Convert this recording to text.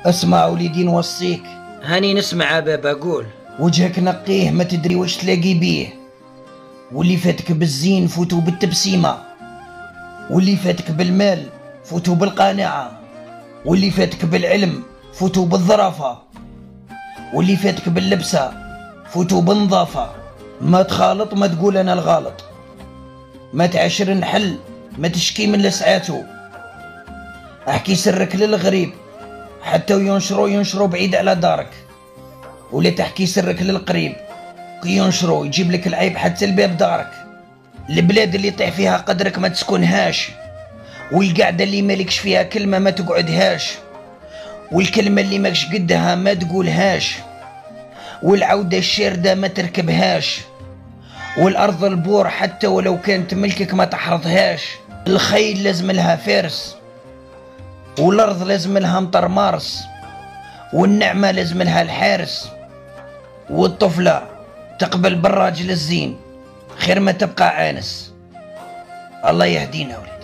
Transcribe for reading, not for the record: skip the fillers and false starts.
اسمع وليدي نوصيك. هاني نسمع بابا، قول. وجهك نقيه، ما تدري واش تلاقي بيه. واللي فاتك بالزين فوتو بالتبسيمة، واللي فاتك بالمال فوتو بالقناعة، واللي فاتك بالعلم فوتو بالظرافة، واللي فاتك باللبسة فوتو بالنظافة. ما تخالط، ما تقول انا الغلط، ما تعاشر نحل، ما تشكي من لسعاتو. احكي سرك للغريب حتى ينشروا بعيد على دارك، ولا تحكي سرك للقريب كي ينشروا يجيب لك العيب حتى لباب دارك. البلاد اللي طيح فيها قدرك ما تسكنهاش، والقعده اللي مالكش فيها كلمه ما تقعدهاش، والكلمه اللي ماكش قدها ما تقولهاش، والعوده الشارده ما تركبهاش، والارض البور حتى ولو كانت ملكك ما تحرثهاش. الخيل لازم لها فارس، والارض لازم لها مطر مارس، والنعمه لازم لها الحارس، والطفله تقبل بالراجل الزين خير ما تبقى عانس. الله يهدينا ولي.